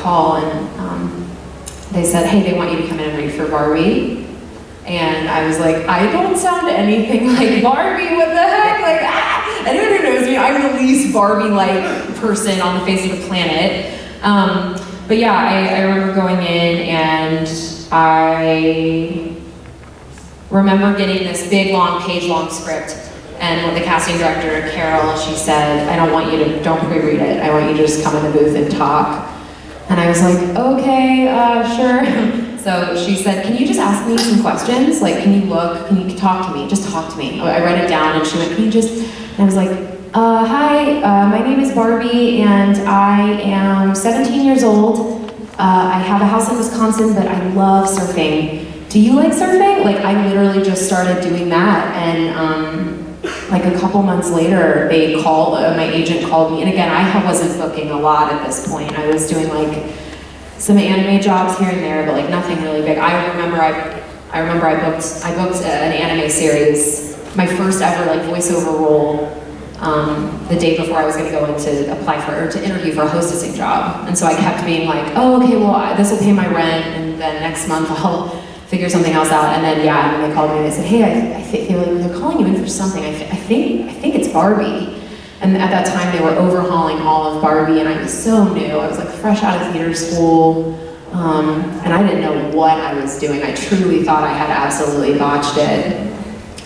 call, and they said, hey, they want you to come in and read for Barbie. And I was like, I don't sound anything like Barbie, what the heck? Like, anyone who knows me, I'm the least Barbie-like person on the face of the planet. But yeah, I remember going in, and I remember getting this big, long, page-long script. And with the casting director, Carol, she said, don't pre-read it. I want you to just come in the booth and talk. And I was like, okay, sure. So she said, can you just ask me some questions? Like, can you talk to me? Just talk to me. I read it down, and she went, and I was like, hi, my name is Barbie, and I am 17 years old. I have a house in Wisconsin, but I love surfing. Do you like surfing? Like, I literally just started doing that, and like a couple months later, my agent called me, and again, I wasn't booking a lot at this point. I was doing like some anime jobs here and there, but like nothing really big. I remember I booked an anime series, my first ever like voiceover role, the day before I was going to go in to interview for a hostessing job. And so I kept being like, oh, okay, well, this will pay my rent, and then next month I'll figure something else out. And then and they called me and they said, hey, I think they're calling you in for something. I think it's Barbie. And at that time they were overhauling all of Barbie, and I was so new. I was like fresh out of theater school, and I didn't know what I was doing. I truly thought I had absolutely botched it.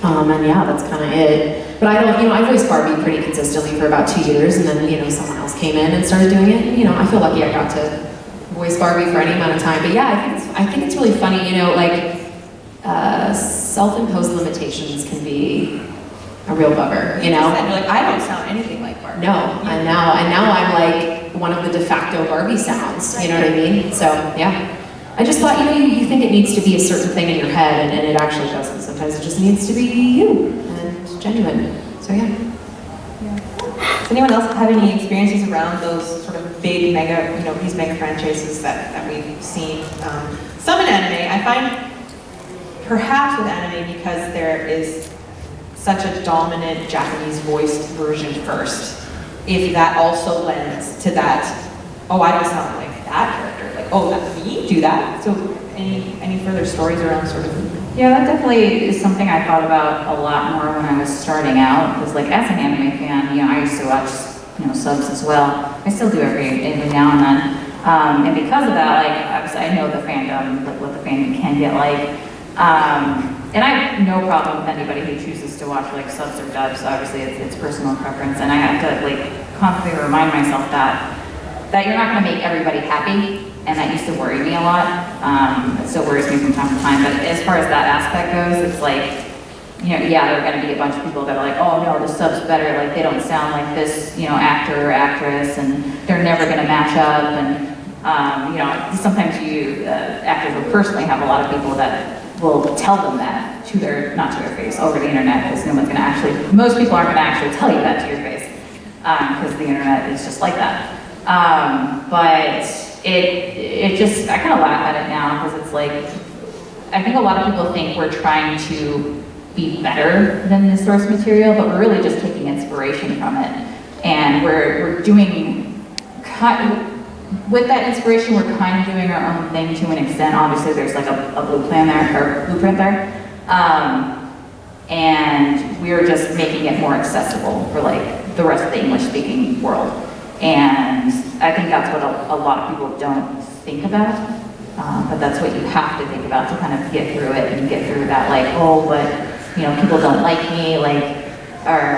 And yeah, that's kind of it. But I voiced Barbie pretty consistently for about 2 years, and then, someone else came in and started doing it. And, I feel lucky I got to voice Barbie for any amount of time. But yeah, I think it's really funny, self-imposed limitations can be a real bugger, You're like, I don't sound anything like Barbie. No, and now I'm like one of the de facto Barbie sounds, you know what I mean? So, yeah. I just thought, you think it needs to be a certain thing in your head, and it actually doesn't. Sometimes it just needs to be you and genuine. So, yeah. Does anyone else have any experiences around those sort of big these mega franchises that we've seen? Some in anime, I find perhaps with anime because there is such a dominant Japanese voiced version first, if that also lends to that, oh, I don't sound like that character, like, oh, that's me, do that. So any further stories around sort of? Yeah, that definitely is something I thought about a lot more when I was starting out, because like as an anime fan, I used to watch subs as well. I still do every now and then. And because of that, like obviously I know the fandom, like what the fandom can get like. And I have no problem with anybody who chooses to watch like subs or dubs. Obviously, it's personal preference, and I have to like constantly remind myself that you're not going to make everybody happy, and that used to worry me a lot. It still worries me from time to time. But as far as that aspect goes, it's like, there are going to be a bunch of people that are like, oh no, the sub's better. Like they don't sound like this, actor or actress, and they're never going to match up. And sometimes actors will personally have a lot of people that will tell them that not to their face over the internet, because no one's going to most people aren't going to actually tell you that to your face, because the internet is just like that. But it just, I kind of laugh at it now, because it's like, I think a lot of people think we're trying to be better than the source material, but we're really just taking inspiration from it. And we're doing, with that inspiration, we're kind of doing our own thing to an extent. Obviously, there's like a blueprint there. And we're just making it more accessible for like the rest of the English-speaking world. And I think that's what a lot of people don't think about. But that's what you have to think about to kind of get through it and get through that, like, oh, but people don't like me, like, or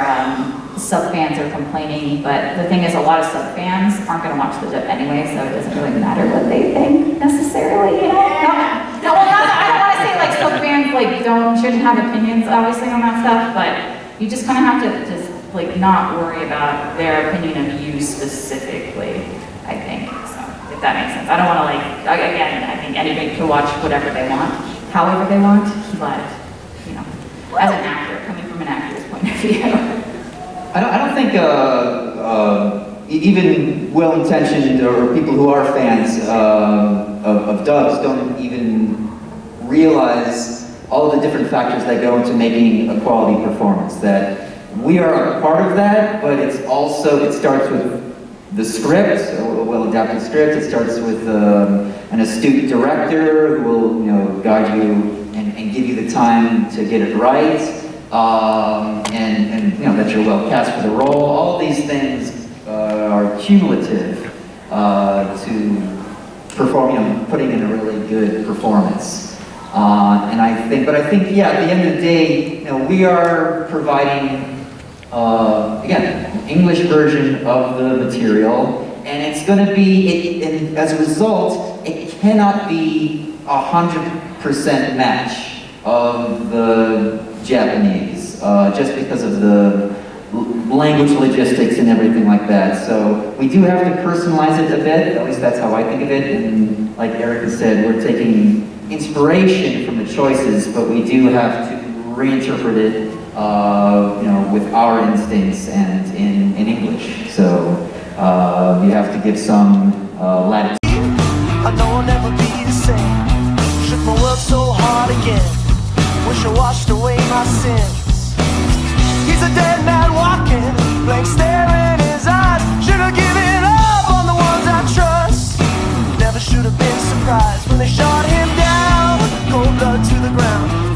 sub fans are complaining. But the thing is, a lot of sub fans aren't going to watch the dub anyway, so it doesn't really matter what they think necessarily. I don't want to say like sub fans like shouldn't have opinions, obviously, on that stuff, but you just kind of have to just like not worry about their opinion of you specifically, I think. So if that makes sense. I don't want to again, I think anybody can watch whatever they want, however they want, but as an actor, coming from an actor's point of view. I don't think even well-intentioned or people who are fans of dubs don't even realize all the different factors that go into making a quality performance. That we are a part of that, but it starts with the script, a well-adapted script. It starts with an astute director who will, guide you and give you the time to get it right, and that you're well cast for the role. All these things are cumulative to perform, putting in a really good performance. And I think, yeah, at the end of the day, we are providing, again, an English version of the material, and it's going to be, and as a result, it cannot be 100% match of the Japanese, just because of the language logistics and everything like that. So we do have to personalize it a bit, at least that's how I think of it, and like Erica said, we're taking inspiration from the choices, but we do have to reinterpret it, with our instincts and in English. So you have to give some latitude. I know I'll never be the same. Shook my world so hard again. Wish I washed away my sins. He's a dead man walking, blank stare in his eyes. Should have given up on the ones I trust. Never should have been surprised when they shot him down. Cold blood to the ground.